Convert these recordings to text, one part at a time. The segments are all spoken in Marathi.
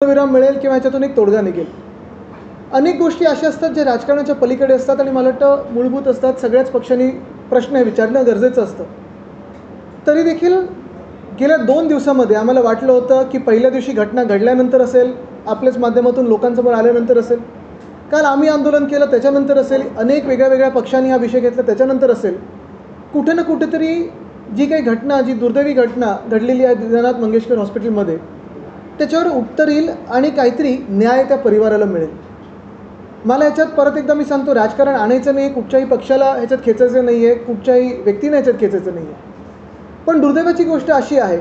विराम मिळेल किंवा याच्यातून एक तोडगा निघेल. अनेक गोष्टी अशा असतात ज्या राजकारणाच्या पलीकडे असतात आणि मला वाटतं मूलभूत असतात. सगळ्याच पक्षांनी प्रश्न हे विचारणं गरजेचं असतं. तरी देखील गेल्या 2 दिवसामध्ये आम्हाला वाटलं होतं की पहिल्या दिवशी घटना घडल्यानंतर असेल, आपल्याच माध्यमातून लोकांसमोर आल्यानंतर असेल, काल आम्ही आंदोलन केलं त्याच्यानंतर असेल, अनेक वेगळ्या पक्षांनी हा विषय घेतला त्याच्यानंतर असेल, कुठे ना कुठेतरी जी काही घटना, जी दुर्दैवी घटना घडलेली आहे दीनानाथ मंगेशकर हॉस्पिटलमध्ये, त्याच्यावर उत्तर येईल आणि काहीतरी न्याय त्या परिवाराला मिळेल. मला ह्याच्यात परत एकदा मी सांगतो, राजकारण आणायचं नाही, कुठच्याही पक्षाला ह्याच्यात खेचायचं नाही आहे, कुठच्याही व्यक्तीने ह्याच्यात खेचायचं नाही आहे. पण दुर्दैवाची गोष्ट अशी आहे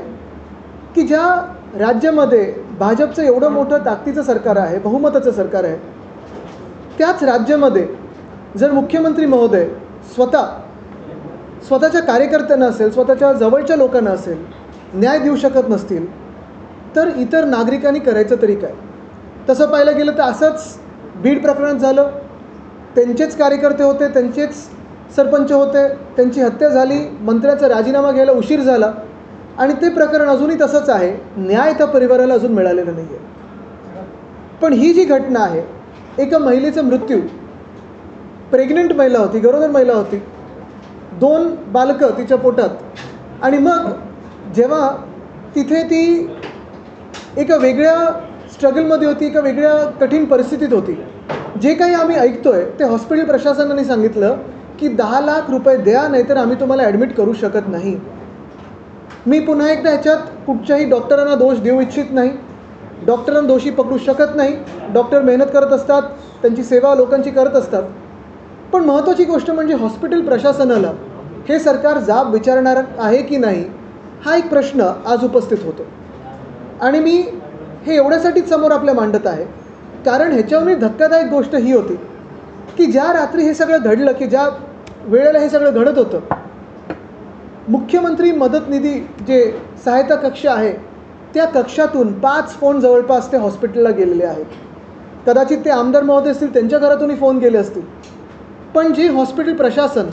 की ज्या राज्यामध्ये भाजपचं एवढं मोठं ताकदीचं सरकार आहे, बहुमताचं सरकार आहे, त्याच राज्यामध्ये जर मुख्यमंत्री महोदय स्वतःच्या कार्यकर्त्यांना असेल, स्वतःच्या जवळच्या लोकांना असेल न्याय देऊ शकत नसतील, तर इतर नागरिकांनी करायचं तरी काय? तसं पाहायला गेलं तर असंच बीड प्रकरणात झालं. त्यांचेच कार्यकर्ते होते, त्यांचेच सरपंच होते, त्यांची हत्या झाली, मंत्र्याचा राजीनामा घ्यायला उशीर झाला आणि ते प्रकरण अजूनही तसंच आहे. न्याय त्या परिवाराला अजून मिळालेला नाही आहे. पण ही जी घटना आहे, एका महिलेचा मृत्यू, प्रेग्नंट महिला होती, गरोदर महिला होती, 2 बालकं तिच्या पोटात, आणि मग जेव्हा तिथे ती एका वेगळ्या स्ट्रगलमध्ये होती, एका वेगळ्या कठीण परिस्थितीत होती. जे काही आम्ही ऐकतोय ते हॉस्पिटल प्रशासनाने सांगितलं की 10 लाख रुपये द्या, नाहीतर आम्ही तुम्हाला ॲडमिट करू शकत नाही. मी पुन्हा एकदा ह्याच्यात कुठच्याही डॉक्टरांना दोष देऊ इच्छित नाही. डॉक्टरांना दोषी पकडू शकत नाही. डॉक्टर मेहनत करत असतात, त्यांची सेवा लोकांची करत असतात. पण महत्त्वाची गोष्ट म्हणजे हॉस्पिटल प्रशासनाला हे सरकार जाब विचारणार आहे की नाही, हा एक प्रश्न आज उपस्थित होतो. आणि मी हे एवढ्यासाठीच समोर आपल्या मांडत आहे कारण ह्याच्यावरून धक्कादायक गोष्ट ही होती की ज्या रात्री हे सगळं घडलं, की ज्या वेळेला हे सगळं घडत होतं, मुख्यमंत्री मदत निधी जे सहायता कक्ष आहे, त्या कक्षातून 5 फोन जवळपास ते हॉस्पिटलला गेलेले आहेत. कदाचित ते आमदार महोदय असतील, त्यांच्या घरातूनही फोन गेले असतील. पण जे हॉस्पिटल प्रशासन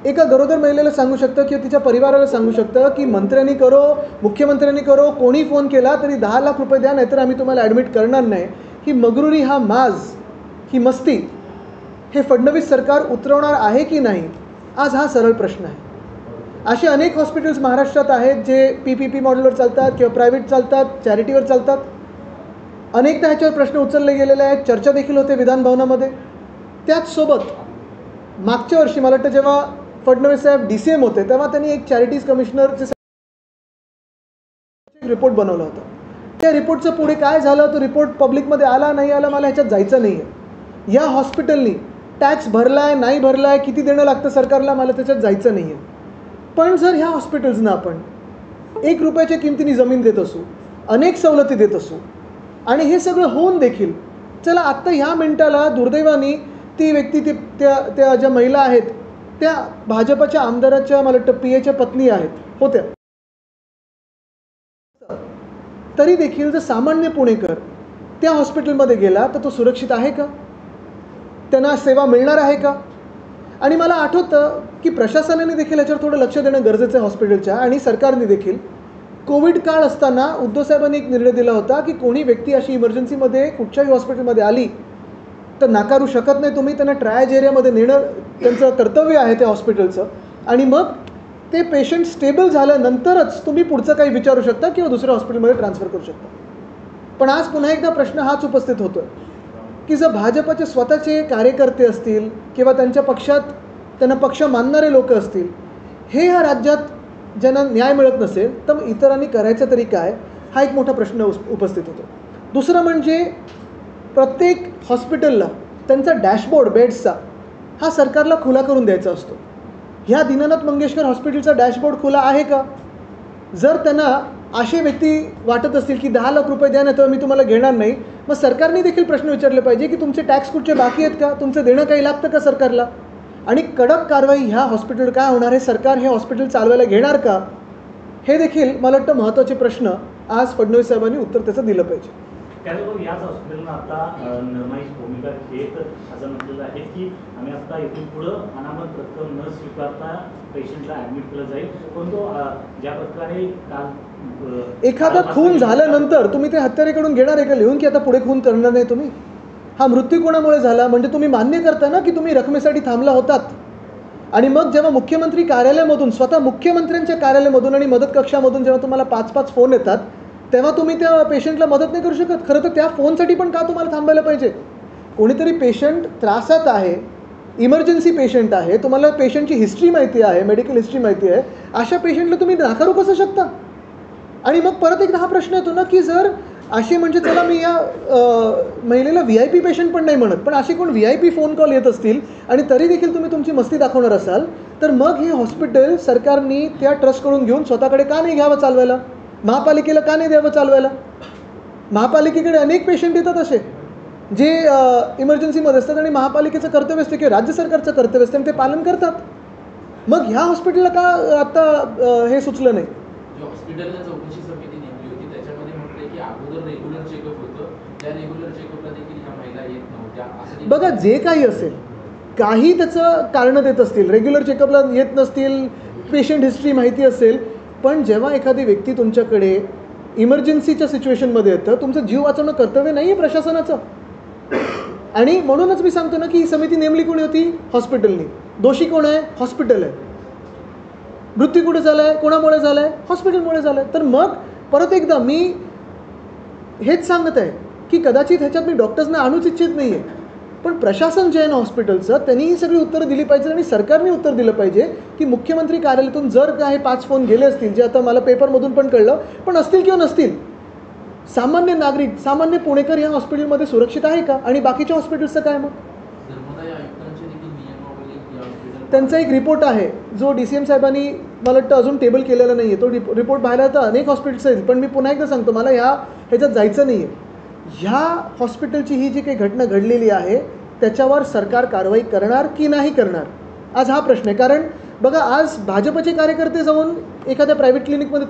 एका गरोदर महिलेला सांगू शकतं किंवा तिच्या परिवाराला सांगू शकतं की मंत्र्यांनी करो, मुख्यमंत्र्यांनी करो, कोणी फोन केला तरी 10 लाख रुपये द्या, नाहीतर आम्ही तुम्हाला ॲडमिट करणार नाही, ही मगरुरी, हा माज, ही मस्ती हे फडणवीस सरकार उतरवणार आहे की नाही, आज हा सरळ प्रश्न आहे. असे अनेक हॉस्पिटल्स महाराष्ट्रात आहेत जे PPP मॉडेलवर चालतात किंवा प्रायव्हेट चालतात, चॅरिटीवर चालतात. अनेकदा ह्याच्यावर प्रश्न उचलले गेलेले आहेत, चर्चा देखील होते विधानभवनामध्ये. त्याचसोबत मागच्या वर्षी मला वाटतं जेव्हा फडणवीस साहेब DCM होते, तेव्हा त्यांनी एक चॅरिटीज कमिशनरचे रिपोर्ट बनवला होता. त्या रिपोर्टचं पुढे काय झालं, तो रिपोर्ट पब्लिकमध्ये आला नाही आला, मला ह्याच्यात जायचं नाही आहे. या हॉस्पिटलनी टॅक्स भरला आहे नाही भरला आहे, किती देणं लागतं सरकारला, मला त्याच्यात जायचं नाही आहे. पण जर ह्या हॉस्पिटल्सना आपण 1 रुपयाच्या किमतीने जमीन देत असू, अनेक सवलती देत असू, आणि हे सगळं होऊन देखील चला आत्ता ह्या मिनिटाला दुर्दैवाने ती व्यक्ती, त्या ज्या महिला आहेत त्या भाजपच्या आमदाराच्या मला वाटतं PAच्या पत्नी होत्या, तरी देखील जर सामान्य पुणेकर त्या हॉस्पिटलमध्ये गेला तर तो सुरक्षित आहे का? त्यांना सेवा मिळणार आहे का? आणि मला आठवतं की प्रशासनाने देखील याच्यावर थोडं लक्ष देणं गरजेचं आहे हॉस्पिटलच्या, आणि सरकारने देखील. कोविड काळ असताना उद्धव साहेबांनी एक निर्णय दिला होता की कोणी व्यक्ती अशी इमर्जन्सीमध्ये कुठच्याही हॉस्पिटलमध्ये आली तर नाकारू शकत नाही तुम्ही, त्यांना ट्रायज एरियामध्ये नेणं त्यांचं कर्तव्य आहे त्या हॉस्पिटलचं, आणि मग ते पेशंट स्टेबल झाल्यानंतरच तुम्ही पुढचं काही विचारू शकता किंवा दुसऱ्या हॉस्पिटलमध्ये ट्रान्सफर करू शकता. पण आज पुन्हा एकदा प्रश्न हाच उपस्थित होतो की जर भाजपचे स्वतःचे कार्यकर्ते असतील किंवा त्यांच्या पक्षात त्यांना पक्ष मानणारे लोक असतील, हे ह्या राज्यात ज्यांना न्याय मिळत नसेल, तर इतरांनी करायचं तरी काय, हा एक मोठा प्रश्न उपस्थित होतो. दुसरं म्हणजे प्रत्येक हॉस्पिटलला त्यांचा डॅशबोर्ड बेड्सचा हा सरकारला खुला करून द्यायचा असतो. ह्या दीनानाथ मंगेशकर हॉस्पिटलचा डॅशबोर्ड खुला आहे का? जर त्यांना असे व्यक्ती वाटत असतील की 10 लाख रुपये द्या, नाही तर मी तुम्हाला घेणार नाही, मग सरकारने देखील प्रश्न विचारले पाहिजे की तुमचे टॅक्स कुठचे बाकी आहेत का, तुमचं देणं काही लागतं का सरकारला, आणि कडक कारवाई ह्या हॉस्पिटल काय होणार आहे, सरकार हे हॉस्पिटल चालवायला घेणार का, हे देखील मला वाटतं महत्त्वाचे प्रश्न आज फडणवीस साहेबांनी उत्तर त्याचं दिलं पाहिजे. त्याचबरोबर याच हॉस्पिटलनं आता निर्णायक भूमिका घेत असं म्हटलेलं आहे की आम्ही आता इथून पुढं अनामत रक्कम न स्वीकारता पेशंटला ॲडमिट केलं जाईल. परंतु ज्या प्रकारे काल एखादा खून झाल्यानंतर तुम्ही ते हत्यारेकडून घेणार आहे का लिहून की आता पुढे खून करणार नाही तुम्ही? हा मृत्यू कोणामुळे झाला म्हणजे तुम्ही मान्य करता ना की तुम्ही रकमेसाठी थांबला होतात. आणि मग जेव्हा मुख्यमंत्री कार्यालयामधून स्वतः मुख्यमंत्र्यांच्या कार्यालयामधून आणि मदत कक्षामधून जेव्हा तुम्हाला 5-5 फोन येतात तेव्हा तुम्ही त्या पेशंटला मदत नाही करू शकत. खरं तर त्या फोनसाठी पण का तुम्हाला थांबायला पाहिजे? कोणीतरी पेशंट त्रासात आहे, इमर्जन्सी पेशंट आहे, तुम्हाला पेशंटची हिस्ट्री माहिती आहे, मेडिकल हिस्ट्री माहिती आहे, अशा पेशंटला तुम्ही नाकारू कसं शकता? आणि मग परत एकदा हा प्रश्न येतो ना की जर असे म्हणजे चला मी या महिलेला VIP पेशंट पण नाही म्हणत, पण असे कोण VIP फोन कॉल येत असतील आणि तरी देखील तुम्ही तुमची मस्ती दाखवणार असाल तर मग हे हॉस्पिटल सरकारने त्या ट्रस्टकडून घेऊन स्वतःकडे का नाही घ्यावं चालवायला? महापालिकेला का नाही द्यावं चालवायला? महापालिकेकडे अनेक पेशंट येतात असे जे इमर्जन्सीमध्ये असतात आणि महापालिकेचं कर्तव्य असतं किंवा राज्य सरकारचं कर्तव्य असतं आणि ते पालन करतात. मग ह्या हॉस्पिटलला का आता हे सुचलं नाही? हॉस्पिटलला चौकशी समिती नेमली होती त्याच्यामध्ये म्हटले की अगोदर रेग्युलर चेकअप होतं, त्या रेग्युलर चेकअपला देखील ह्या महिला येत नव्हत्या असं. बघा जे काही असेल काही त्याचं कारणं देत असतील, रेग्युलर चेकअपला येत नसतील, पेशंट हिस्ट्री माहिती असेल, पण जेव्हा एखादी व्यक्ती तुमच्याकडे इमर्जन्सीच्या सिच्युएशनमध्ये येतं तुमचं जीव वाचवणं कर्तव्य नाही आहे प्रशासनाचं. आणि म्हणूनच मी सांगतो ना की ही समिती नेमली कोणी होती? हॉस्पिटलनी. दोषी कोण आहे? हॉस्पिटल आहे. मृत्यू कुठे झाला आहे? कोणामुळे झाला आहे? हॉस्पिटलमुळे झाला आहे. तर मग परत एकदा मी हेच सांगत आहे की कदाचित ह्याच्यात मी डॉक्टर्सना आणूच इच्छित नाही आहे, पण प्रशासन जे आहे ना हॉस्पिटलचं त्यांनी ही सगळी उत्तरं दिली पाहिजे आणि सरकारने उत्तर दिलं पाहिजे की मुख्यमंत्री कार्यालयातून जर काय 5 फोन गेले असतील, जे आता मला पेपरमधून पण कळलं, पण असतील किंवा नसतील, सामान्य नागरिक सामान्य पुणेकर या हॉस्पिटलमध्ये सुरक्षित आहे का? आणि बाकीच्या हॉस्पिटल्सचं काय? मग त्यांचा एक रिपोर्ट आहे जो DCM साहेबांनी मला वाटतं अजून टेबल केलेला नाही आहे. तो रिपोर्ट पाहायला तर अनेक हॉस्पिटल्स आहेत, पण मी पुन्हा एकदा सांगतो मला ह्याच्यात जायचं नाही आहे. ह्या हॉस्पिटलची ही जी काही घटना घडलेली आहे त्याच्यावर सरकार कारवाई करणार की नाही करणार आज हा प्रश्न आहे. कारण बघा आज भाजपचे कार्यकर्ते जाऊन एखाद्या प्रायव्हेट क्लिनिकमध्ये